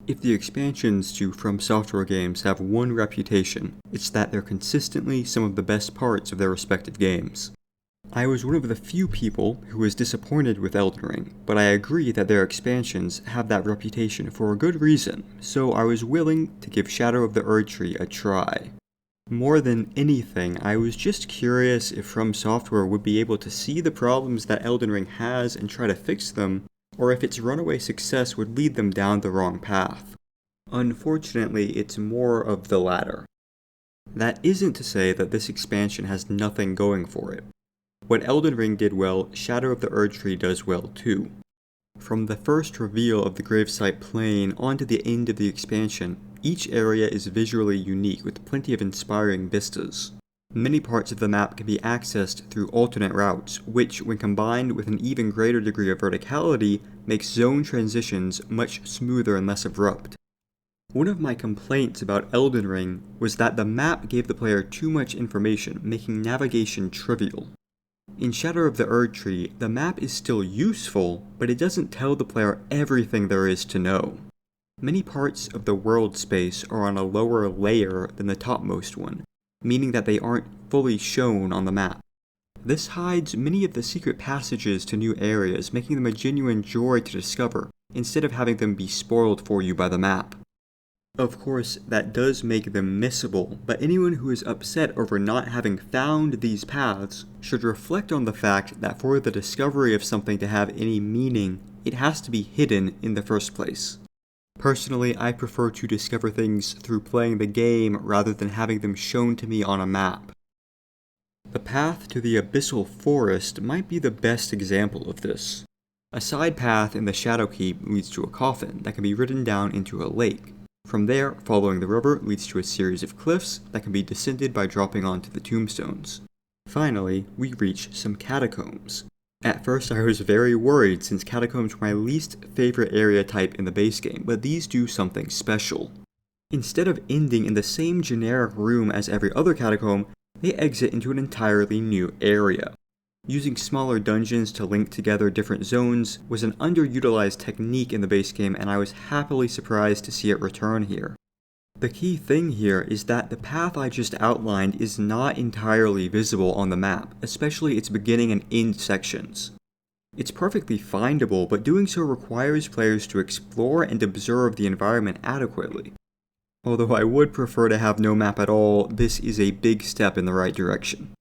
If the expansions to From Software games have one reputation, it's that they're consistently some of the best parts of their respective games. I was one of the few people who was disappointed with Elden Ring, but I agree that their expansions have that reputation for a good reason, so I was willing to give Shadow of the Erdtree a try. More than anything, I was just curious if From Software would be able to see the problems that Elden Ring has and try to fix them, or if its runaway success would lead them down the wrong path. Unfortunately, it's more of the latter. That isn't to say that this expansion has nothing going for it. What Elden Ring did well, Shadow of the Erdtree does well too. From the first reveal of the gravesite plain onto the end of the expansion, each area is visually unique with plenty of inspiring vistas. Many parts of the map can be accessed through alternate routes, which, when combined with an even greater degree of verticality, makes zone transitions much smoother and less abrupt. One of my complaints about Elden Ring was that the map gave the player too much information, making navigation trivial. In Shadow of the Erdtree, the map is still useful, but it doesn't tell the player everything there is to know. Many parts of the world space are on a lower layer than the topmost one, meaning that they aren't fully shown on the map. This hides many of the secret passages to new areas, making them a genuine joy to discover, instead of having them be spoiled for you by the map. Of course, that does make them missable, but anyone who is upset over not having found these paths should reflect on the fact that for the discovery of something to have any meaning, it has to be hidden in the first place. Personally, I prefer to discover things through playing the game rather than having them shown to me on a map. The path to the Abyssal Forest might be the best example of this. A side path in the Shadow Keep leads to a coffin that can be ridden down into a lake. From there, following the river leads to a series of cliffs that can be descended by dropping onto the tombstones. Finally, we reach some catacombs. At first I was very worried since catacombs were my least favorite area type in the base game, but these do something special. Instead of ending in the same generic room as every other catacomb, they exit into an entirely new area. Using smaller dungeons to link together different zones was an underutilized technique in the base game, and I was happily surprised to see it return here. The key thing here is that the path I just outlined is not entirely visible on the map, especially its beginning and end sections. It's perfectly findable, but doing so requires players to explore and observe the environment adequately. Although I would prefer to have no map at all, this is a big step in the right direction.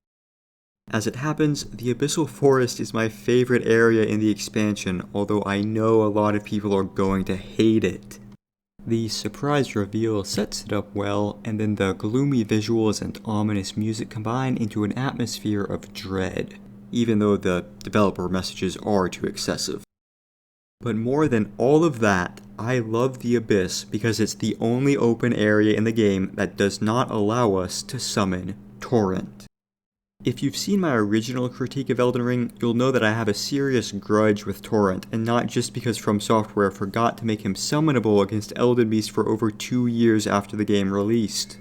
As it happens, the Abyssal Forest is my favorite area in the expansion, although I know a lot of people are going to hate it. The surprise reveal sets it up well, and then the gloomy visuals and ominous music combine into an atmosphere of dread, even though the developer messages are too excessive. But more than all of that, I love the Abyss because it's the only open area in the game that does not allow us to summon Torrent. If you've seen my original critique of Elden Ring, you'll know that I have a serious grudge with Torrent, and not just because From Software forgot to make him summonable against Elden Beast for over 2 years after the game released.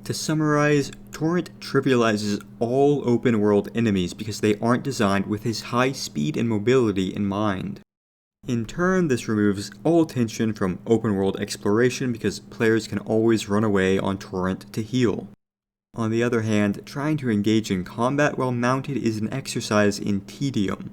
To summarize, Torrent trivializes all open world enemies because they aren't designed with his high speed and mobility in mind. In turn, this removes all tension from open world exploration because players can always run away on Torrent to heal. On the other hand, trying to engage in combat while mounted is an exercise in tedium.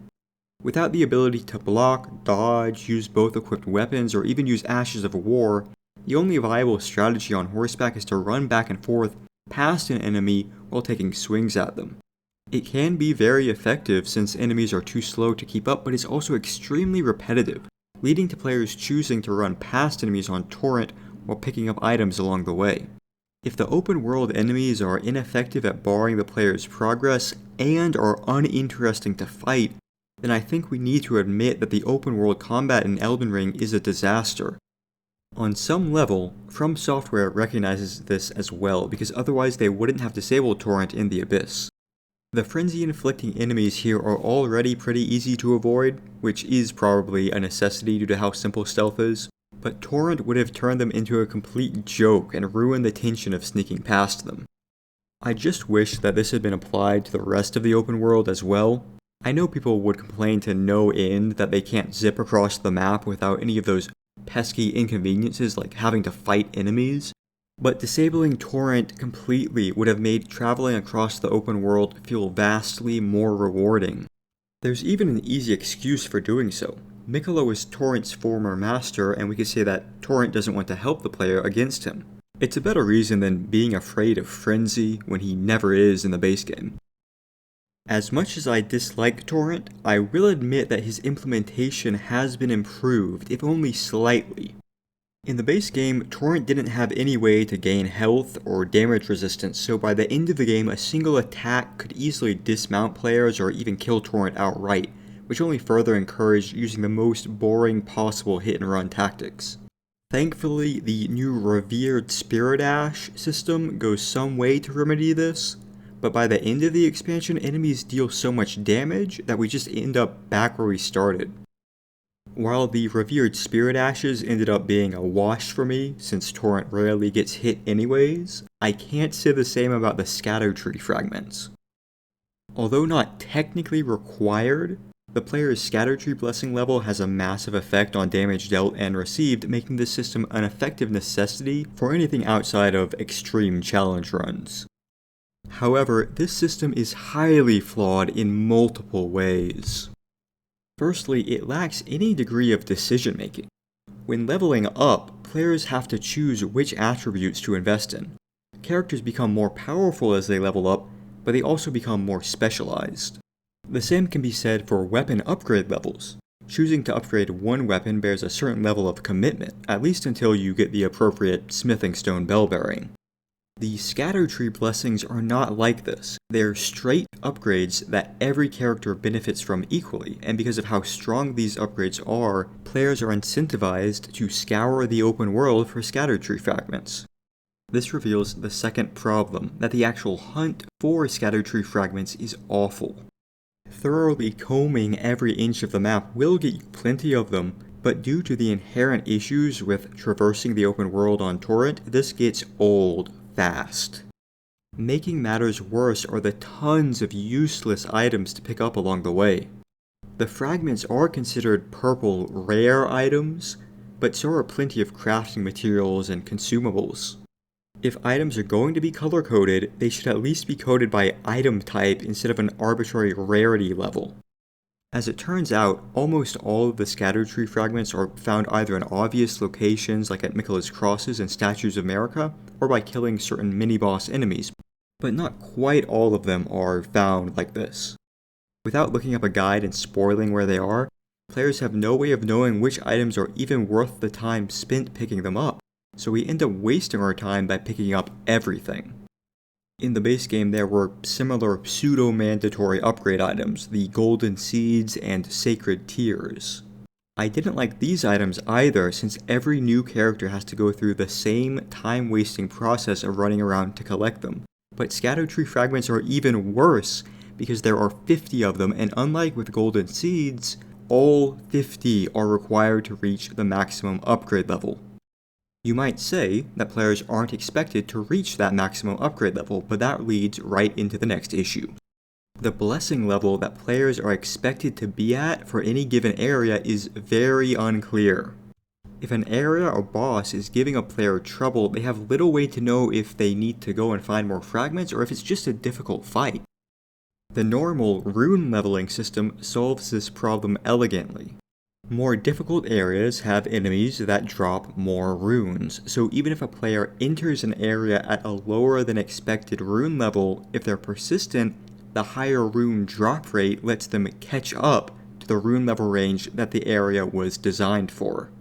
Without the ability to block, dodge, use both equipped weapons, or even use Ashes of War, the only viable strategy on horseback is to run back and forth past an enemy while taking swings at them. It can be very effective since enemies are too slow to keep up, but it's also extremely repetitive, leading to players choosing to run past enemies on Torrent while picking up items along the way. If the open world enemies are ineffective at barring the player's progress and are uninteresting to fight, then I think we need to admit that the open world combat in Elden Ring is a disaster. On some level, From Software recognizes this as well, because otherwise they wouldn't have disabled Torrent in the Abyss. The frenzy-inflicting enemies here are already pretty easy to avoid, which is probably a necessity due to how simple stealth is, but Torrent would have turned them into a complete joke and ruined the tension of sneaking past them. I just wish that this had been applied to the rest of the open world as well. I know people would complain to no end that they can't zip across the map without any of those pesky inconveniences like having to fight enemies, but disabling Torrent completely would have made traveling across the open world feel vastly more rewarding. There's even an easy excuse for doing so. Miquella is Torrent's former master, and we could say that Torrent doesn't want to help the player against him. It's a better reason than being afraid of Frenzy when he never is in the base game. As much as I dislike Torrent, I will admit that his implementation has been improved, if only slightly. In the base game, Torrent didn't have any way to gain health or damage resistance, so by the end of the game a single attack could easily dismount players or even kill Torrent outright, which only further encouraged using the most boring possible hit-and-run tactics. Thankfully, the new Revered Spirit Ash system goes some way to remedy this, but by the end of the expansion, enemies deal so much damage that we just end up back where we started. While the Revered Spirit Ashes ended up being a wash for me, since Torrent rarely gets hit anyways, I can't say the same about the Erdtree fragments. Although not technically required, the player's Erdtree blessing level has a massive effect on damage dealt and received, making this system an effective necessity for anything outside of extreme challenge runs. However, this system is highly flawed in multiple ways. Firstly, it lacks any degree of decision making. When leveling up, players have to choose which attributes to invest in. Characters become more powerful as they level up, but they also become more specialized. The same can be said for weapon upgrade levels. Choosing to upgrade one weapon bears a certain level of commitment, at least until you get the appropriate smithing stone bell bearing. The Erdtree blessings are not like this. They're straight upgrades that every character benefits from equally, and because of how strong these upgrades are, players are incentivized to scour the open world for Erdtree fragments. This reveals the second problem, that the actual hunt for Erdtree fragments is awful. Thoroughly combing every inch of the map will get you plenty of them, but due to the inherent issues with traversing the open world on Torrent, this gets old fast. Making matters worse are the tons of useless items to pick up along the way. The fragments are considered purple rare items, but so are plenty of crafting materials and consumables. If items are going to be color-coded, they should at least be coded by item type instead of an arbitrary rarity level. As it turns out, almost all of the Erdtree fragments are found either in obvious locations like at Miquella's Crosses and Statues of Marika, or by killing certain mini-boss enemies, but not quite all of them are found like this. Without looking up a guide and spoiling where they are, players have no way of knowing which items are even worth the time spent picking them up, so we end up wasting our time by picking up everything. In the base game, there were similar pseudo-mandatory upgrade items, the Golden Seeds and Sacred Tears. I didn't like these items either, since every new character has to go through the same time-wasting process of running around to collect them. But Erdtree fragments are even worse, because there are 50 of them, and unlike with Golden Seeds, all 50 are required to reach the maximum upgrade level. You might say that players aren't expected to reach that maximum upgrade level, but that leads right into the next issue. The blessing level that players are expected to be at for any given area is very unclear. If an area or boss is giving a player trouble, they have little way to know if they need to go and find more fragments or if it's just a difficult fight. The normal rune leveling system solves this problem elegantly. More difficult areas have enemies that drop more runes, so even if a player enters an area at a lower than expected rune level, if they're persistent, the higher rune drop rate lets them catch up to the rune level range that the area was designed for.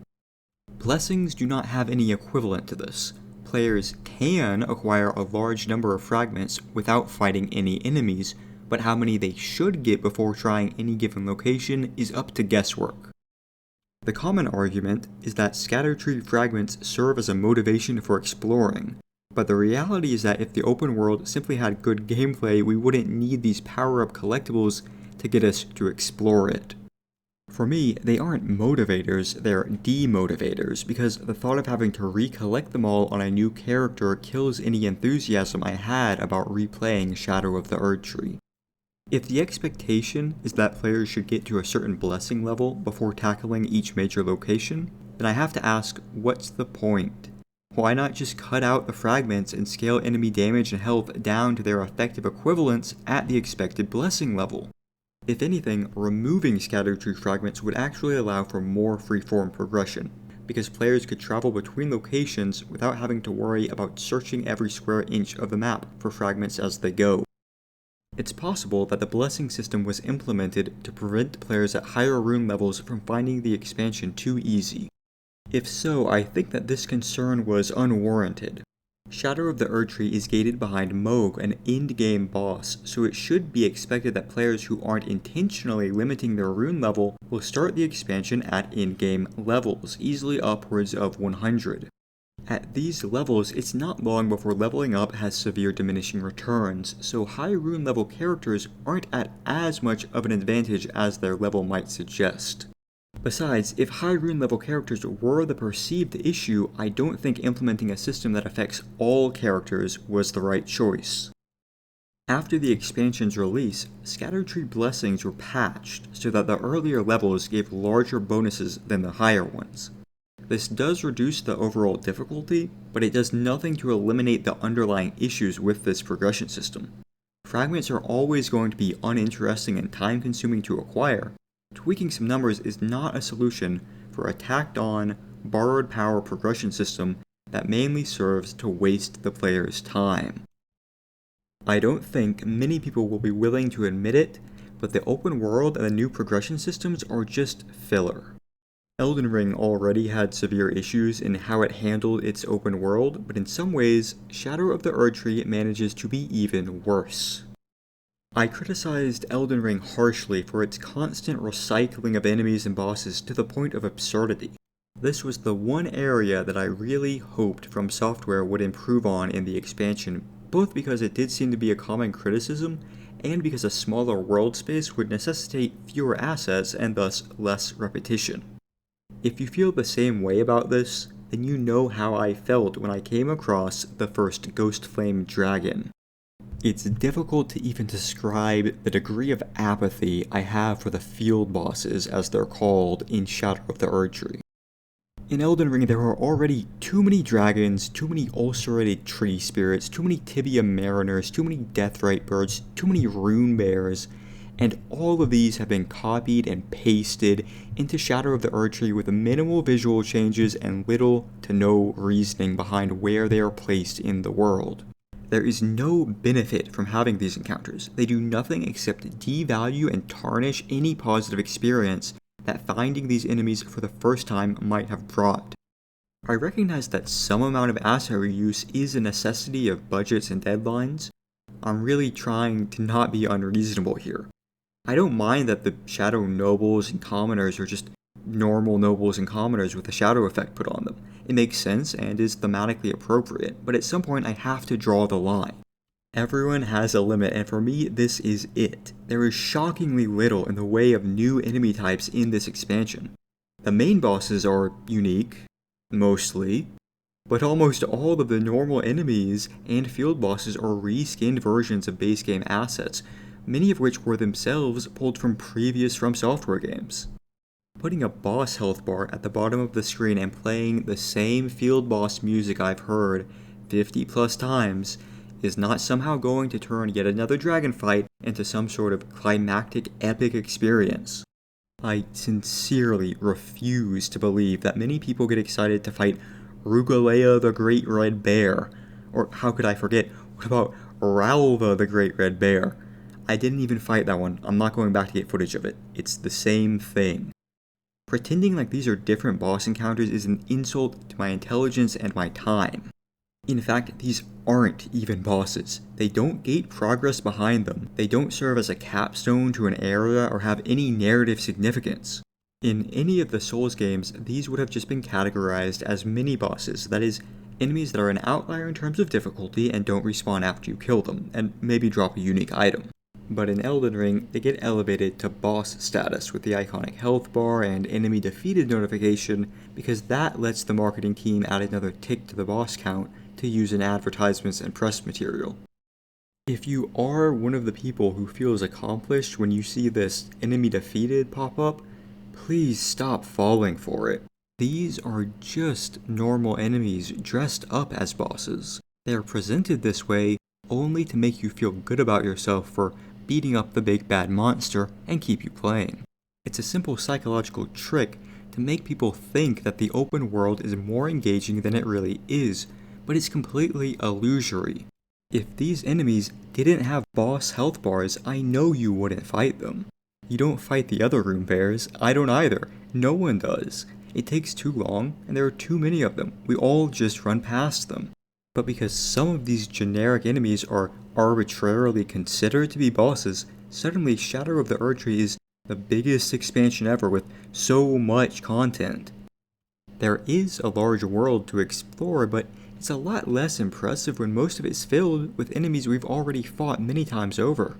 Blessings do not have any equivalent to this. Players can acquire a large number of fragments without fighting any enemies, but how many they should get before trying any given location is up to guesswork. The common argument is that Erdtree fragments serve as a motivation for exploring, but the reality is that if the open world simply had good gameplay, we wouldn't need these power-up collectibles to get us to explore it. For me, they aren't motivators, they're demotivators, because the thought of having to recollect them all on a new character kills any enthusiasm I had about replaying Shadow of the Erdtree. If the expectation is that players should get to a certain blessing level before tackling each major location, then I have to ask, what's the point? Why not just cut out the fragments and scale enemy damage and health down to their effective equivalents at the expected blessing level? If anything, removing Scattered Tree fragments would actually allow for more freeform progression, because players could travel between locations without having to worry about searching every square inch of the map for fragments as they go. It's possible that the blessing system was implemented to prevent players at higher rune levels from finding the expansion too easy. If so, I think that this concern was unwarranted. Shadow of the Erdtree is gated behind Moog, an end-game boss, so it should be expected that players who aren't intentionally limiting their rune level will start the expansion at end-game levels, easily upwards of 100. At these levels, it's not long before leveling up has severe diminishing returns, so high rune level characters aren't at as much of an advantage as their level might suggest. Besides, if high rune level characters were the perceived issue, I don't think implementing a system that affects all characters was the right choice. After the expansion's release, Scattered Tree blessings were patched so that the earlier levels gave larger bonuses than the higher ones. This does reduce the overall difficulty, but it does nothing to eliminate the underlying issues with this progression system. Fragments are always going to be uninteresting and time-consuming to acquire. Tweaking some numbers is not a solution for a tacked-on, borrowed power progression system that mainly serves to waste the player's time. I don't think many people will be willing to admit it, but the open world and the new progression systems are just filler. Elden Ring already had severe issues in how it handled its open world, but in some ways, Shadow of the Erdtree manages to be even worse. I criticized Elden Ring harshly for its constant recycling of enemies and bosses to the point of absurdity. This was the one area that I really hoped From Software would improve on in the expansion, both because it did seem to be a common criticism, and because a smaller world space would necessitate fewer assets and thus less repetition. If you feel the same way about this, then you know how I felt when I came across the first Ghost Flame Dragon. It's difficult to even describe the degree of apathy I have for the field bosses, as they're called, in Shadow of the Erdtree. In Elden Ring, there are already too many dragons, too many ulcerated tree spirits, too many tibia mariners, too many deathrite birds, too many rune bears, and all of these have been copied and pasted into Shadow of the Erdtree with minimal visual changes and little to no reasoning behind where they are placed in the world. There is no benefit from having these encounters. They do nothing except devalue and tarnish any positive experience that finding these enemies for the first time might have brought. I recognize that some amount of asset reuse is a necessity of budgets and deadlines. I'm really trying to not be unreasonable here. I don't mind that the shadow nobles and commoners are just normal nobles and commoners with a shadow effect put on them. It makes sense and is thematically appropriate, but at some point I have to draw the line. Everyone has a limit, and for me, this is it. There is shockingly little in the way of new enemy types in this expansion. The main bosses are unique, mostly, but almost all of the normal enemies and field bosses are reskinned versions of base game assets, many of which were themselves pulled from previous From Software games. Putting a boss health bar at the bottom of the screen and playing the same field boss music I've heard 50 plus times is not somehow going to turn yet another dragon fight into some sort of climactic epic experience. I sincerely refuse to believe that many people get excited to fight Rugalea the Great Red Bear, or how could I forget, what about Ralva the Great Red Bear? I didn't even fight that one, I'm not going back to get footage of it. It's the same thing. Pretending like these are different boss encounters is an insult to my intelligence and my time. In fact, these aren't even bosses. They don't gate progress behind them, they don't serve as a capstone to an area or have any narrative significance. In any of the Souls games, these would have just been categorized as mini-bosses, that is, enemies that are an outlier in terms of difficulty and don't respawn after you kill them, and maybe drop a unique item. But in Elden Ring, they get elevated to boss status with the iconic health bar and enemy defeated notification, because that lets the marketing team add another tick to the boss count to use in advertisements and press material. If you are one of the people who feels accomplished when you see this enemy defeated pop up, please stop falling for it. These are just normal enemies dressed up as bosses. They are presented this way only to make you feel good about yourself for beating up the big bad monster and keep you playing. It's a simple psychological trick to make people think that the open world is more engaging than it really is, but it's completely illusory. If these enemies didn't have boss health bars, I know you wouldn't fight them. You don't fight the other room bears, I don't either, no one does. It takes too long, and there are too many of them, we all just run past them. But because some of these generic enemies are arbitrarily considered to be bosses, suddenly Shadow of the Erdtree is the biggest expansion ever with so much content. There is a large world to explore, but it's a lot less impressive when most of it's filled with enemies we've already fought many times over.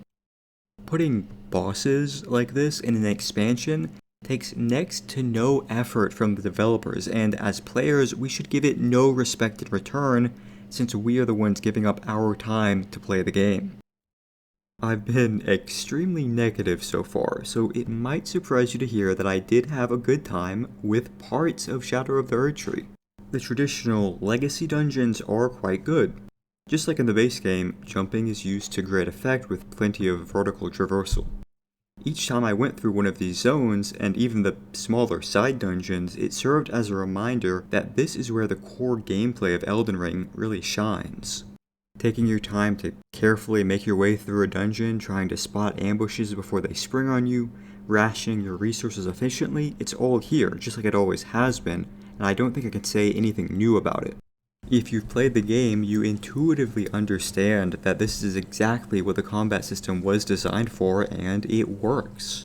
Putting bosses like this in an expansion takes next to no effort from the developers, and as players we should give it no respect in return, since we are the ones giving up our time to play the game. I've been extremely negative so far, so it might surprise you to hear that I did have a good time with parts of Shadow of the Erdtree. The traditional legacy dungeons are quite good. Just like in the base game, jumping is used to great effect with plenty of vertical traversal. Each time I went through one of these zones, and even the smaller side dungeons, it served as a reminder that this is where the core gameplay of Elden Ring really shines. Taking your time to carefully make your way through a dungeon, trying to spot ambushes before they spring on you, rationing your resources efficiently, it's all here, just like it always has been, and I don't think I can say anything new about it. If you've played the game, you intuitively understand that this is exactly what the combat system was designed for, and it works.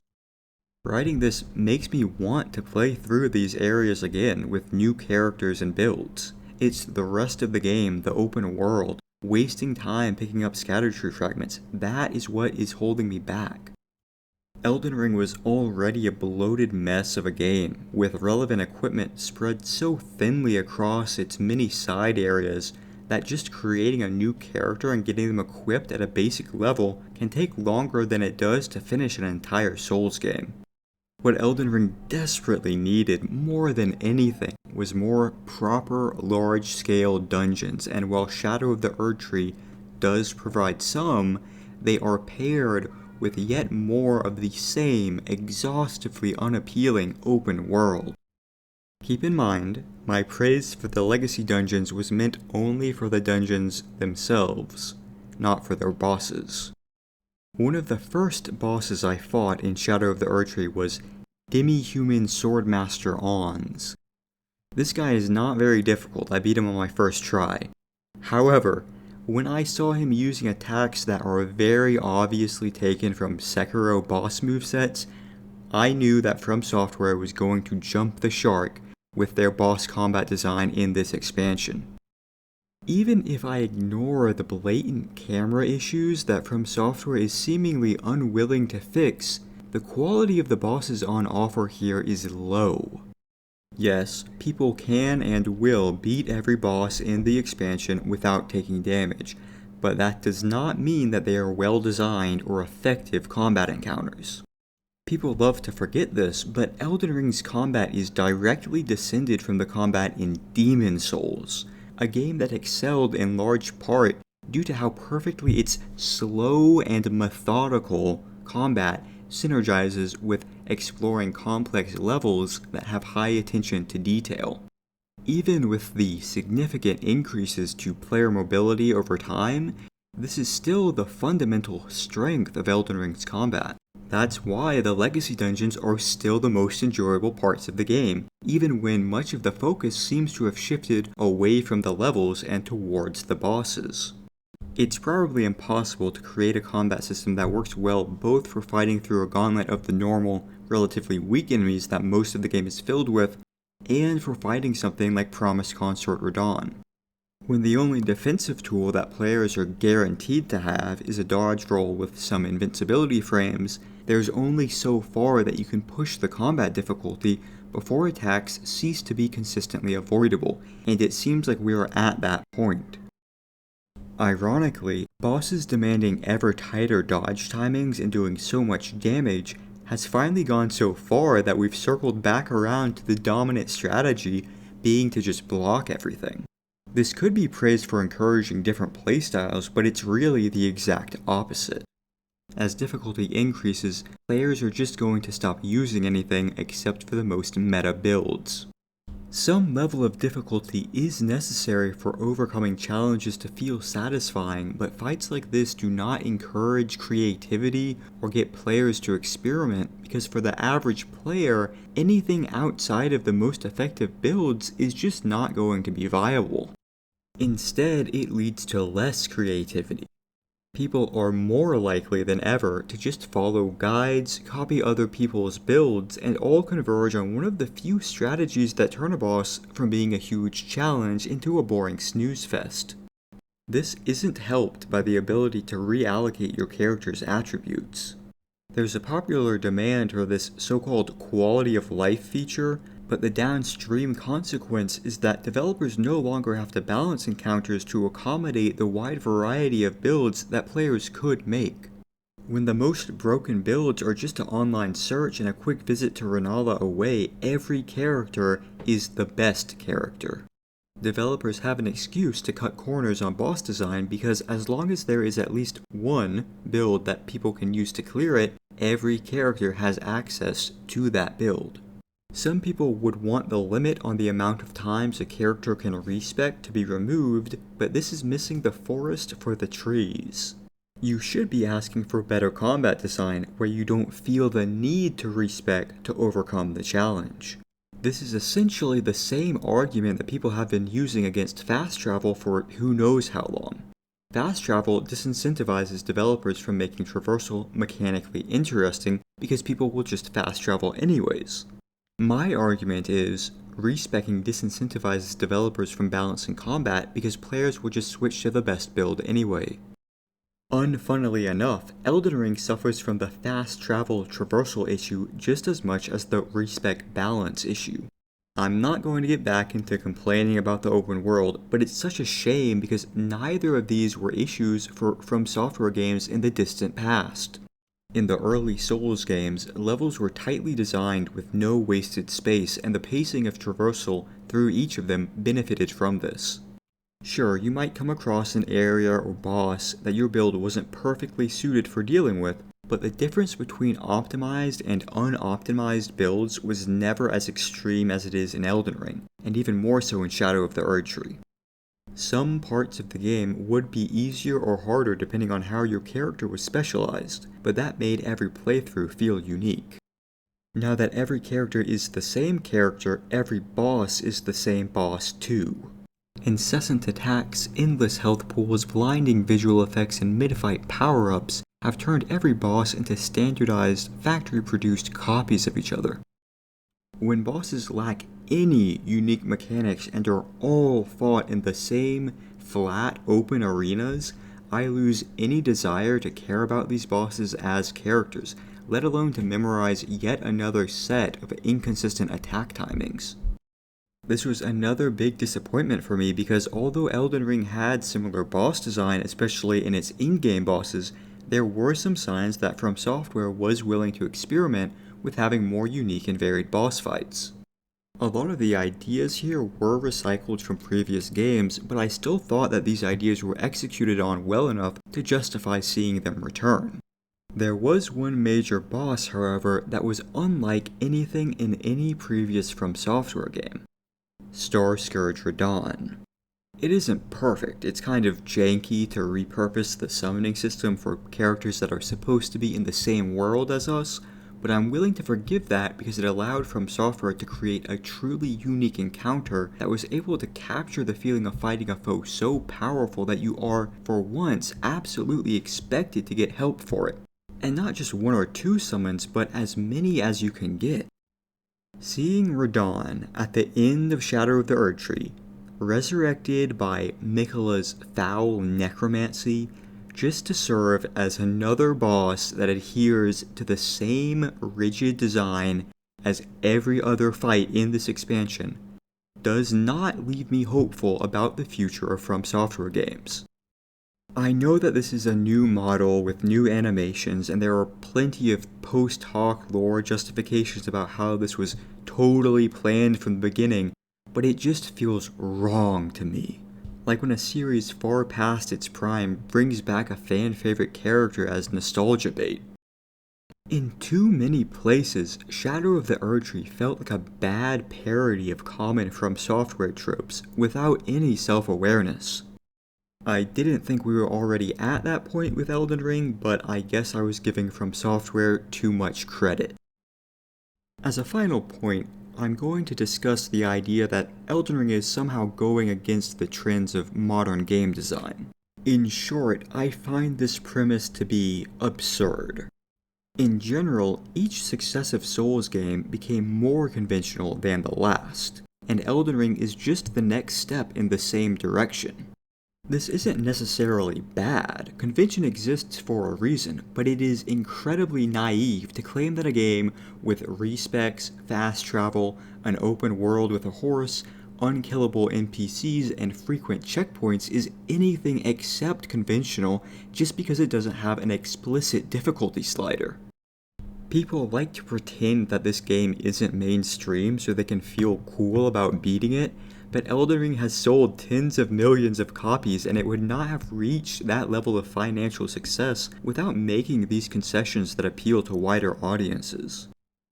Writing this makes me want to play through these areas again with new characters and builds. It's the rest of the game, the open world, wasting time picking up scattered tree fragments. That is what is holding me back. Elden Ring was already a bloated mess of a game, with relevant equipment spread so thinly across its many side areas that just creating a new character and getting them equipped at a basic level can take longer than it does to finish an entire Souls game. What Elden Ring desperately needed more than anything was more proper large-scale dungeons, and while Shadow of the Erdtree does provide some, they are paired with yet more of the same exhaustively unappealing open world. Keep in mind, my praise for the legacy dungeons was meant only for the dungeons themselves, not for their bosses. One of the first bosses I fought in Shadow of the Erdtree was Demi-Human Swordmaster Ons. This guy is not very difficult, I beat him on my first try. However, when I saw him using attacks that are very obviously taken from Sekiro boss movesets, I knew that From Software was going to jump the shark with their boss combat design in this expansion. Even if I ignore the blatant camera issues that From Software is seemingly unwilling to fix, the quality of the bosses on offer here is low. Yes, people can and will beat every boss in the expansion without taking damage, but that does not mean that they are well designed or effective combat encounters. People love to forget this, but Elden Ring's combat is directly descended from the combat in Demon Souls, a game that excelled in large part due to how perfectly its slow and methodical combat synergizes with exploring complex levels that have high attention to detail. Even with the significant increases to player mobility over time, this is still the fundamental strength of Elden Ring's combat. That's why the legacy dungeons are still the most enjoyable parts of the game, even when much of the focus seems to have shifted away from the levels and towards the bosses. It's probably impossible to create a combat system that works well both for fighting through a gauntlet of the normal, relatively weak enemies that most of the game is filled with, and for fighting something like Promised Consort Radahn. When the only defensive tool that players are guaranteed to have is a dodge roll with some invincibility frames, there's only so far that you can push the combat difficulty before attacks cease to be consistently avoidable, and it seems like we are at that point. Ironically, bosses demanding ever tighter dodge timings and doing so much damage has finally gone so far that we've circled back around to the dominant strategy being to just block everything. This could be praised for encouraging different playstyles, but it's really the exact opposite. As difficulty increases, players are just going to stop using anything except for the most meta builds. Some level of difficulty is necessary for overcoming challenges to feel satisfying, but fights like this do not encourage creativity or get players to experiment, because for the average player, anything outside of the most effective builds is just not going to be viable. Instead, it leads to less creativity. People are more likely than ever to just follow guides, copy other people's builds, and all converge on one of the few strategies that turn a boss from being a huge challenge into a boring snooze fest. This isn't helped by the ability to reallocate your character's attributes. There's a popular demand for this so-called quality of life feature, but the downstream consequence is that developers no longer have to balance encounters to accommodate the wide variety of builds that players could make. When the most broken builds are just an online search and a quick visit to Renala away, every character is the best character. Developers have an excuse to cut corners on boss design because as long as there is at least one build that people can use to clear it, every character has access to that build. Some people would want the limit on the amount of times a character can respec to be removed, but this is missing the forest for the trees. You should be asking for better combat design where you don't feel the need to respec to overcome the challenge. This is essentially the same argument that people have been using against fast travel for who knows how long. Fast travel disincentivizes developers from making traversal mechanically interesting because people will just fast travel anyways. My argument is, respecing disincentivizes developers from balancing combat because players will just switch to the best build anyway. Unfunnily enough, Elden Ring suffers from the fast travel traversal issue just as much as the respec balance issue. I'm not going to get back into complaining about the open world, but it's such a shame because neither of these were issues for From Software games in the distant past. In the early Souls games, levels were tightly designed with no wasted space, and the pacing of traversal through each of them benefited from this. Sure, you might come across an area or boss that your build wasn't perfectly suited for dealing with, but the difference between optimized and unoptimized builds was never as extreme as it is in Elden Ring, and even more so in Shadow of the Erdtree. Some parts of the game would be easier or harder depending on how your character was specialized, but that made every playthrough feel unique. Now that every character is the same character, every boss is the same boss too. Incessant attacks, endless health pools, blinding visual effects, and mid-fight power-ups have turned every boss into standardized, factory-produced copies of each other. When bosses lack any unique mechanics and are all fought in the same flat, open arenas, I lose any desire to care about these bosses as characters, let alone to memorize yet another set of inconsistent attack timings. This was another big disappointment for me because although Elden Ring had similar boss design, especially in its in-game bosses, there were some signs that From Software was willing to experiment with having more unique and varied boss fights. A lot of the ideas here were recycled from previous games, but I still thought that these ideas were executed on well enough to justify seeing them return. There was one major boss, however, that was unlike anything in any previous From Software game. Star Scourge Radahn. It isn't perfect, it's kind of janky to repurpose the summoning system for characters that are supposed to be in the same world as us, but I'm willing to forgive that because it allowed From Software to create a truly unique encounter that was able to capture the feeling of fighting a foe so powerful that you are, for once, absolutely expected to get help for it. And not just one or two summons, but as many as you can get. Seeing Radahn at the end of Shadow of the Erdtree, resurrected by Miquella's foul necromancy, just to serve as another boss that adheres to the same rigid design as every other fight in this expansion, does not leave me hopeful about the future of From Software games. I know that this is a new model with new animations, and there are plenty of post hoc lore justifications about how this was totally planned from the beginning, but it just feels wrong to me. Like when a series far past its prime brings back a fan favorite character as nostalgia bait. In too many places, Shadow of the Erdtree felt like a bad parody of common From Software tropes without any self-awareness. I didn't think we were already at that point with Elden Ring, but I guess I was giving From Software too much credit. As a final point, I'm going to discuss the idea that Elden Ring is somehow going against the trends of modern game design. In short, I find this premise to be absurd. In general, each successive Souls game became more conventional than the last, and Elden Ring is just the next step in the same direction. This isn't necessarily bad. Convention exists for a reason, but it is incredibly naive to claim that a game with respecs, fast travel, an open world with a horse, unkillable NPCs, and frequent checkpoints is anything except conventional just because it doesn't have an explicit difficulty slider. People like to pretend that this game isn't mainstream so they can feel cool about beating it, but Elden Ring has sold tens of millions of copies, and it would not have reached that level of financial success without making these concessions that appeal to wider audiences.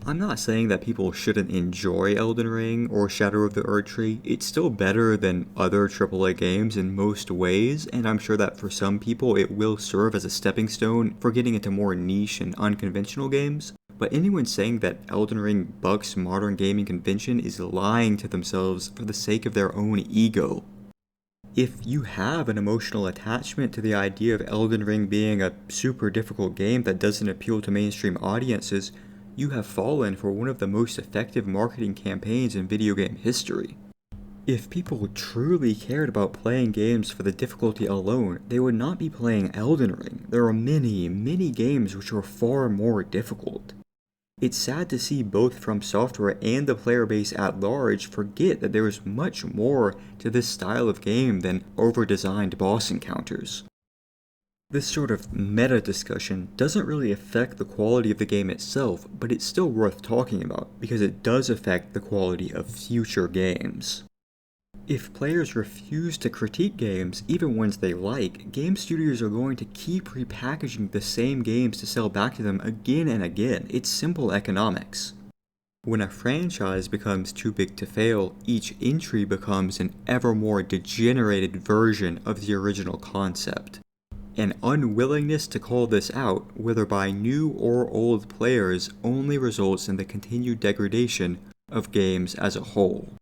I'm not saying that people shouldn't enjoy Elden Ring or Shadow of the Erdtree. It's still better than other AAA games in most ways, and I'm sure that for some people it will serve as a stepping stone for getting into more niche and unconventional games. But anyone saying that Elden Ring bucks modern gaming convention is lying to themselves for the sake of their own ego. If you have an emotional attachment to the idea of Elden Ring being a super difficult game that doesn't appeal to mainstream audiences, you have fallen for one of the most effective marketing campaigns in video game history. If people truly cared about playing games for the difficulty alone, they would not be playing Elden Ring. There are many, many games which are far more difficult. It's sad to see both From Software and the player base at large forget that there is much more to this style of game than over-designed boss encounters. This sort of meta discussion doesn't really affect the quality of the game itself, but it's still worth talking about because it does affect the quality of future games. If players refuse to critique games, even ones they like, game studios are going to keep repackaging the same games to sell back to them again and again. It's simple economics. When a franchise becomes too big to fail, each entry becomes an ever more degenerated version of the original concept. An unwillingness to call this out, whether by new or old players, only results in the continued degradation of games as a whole.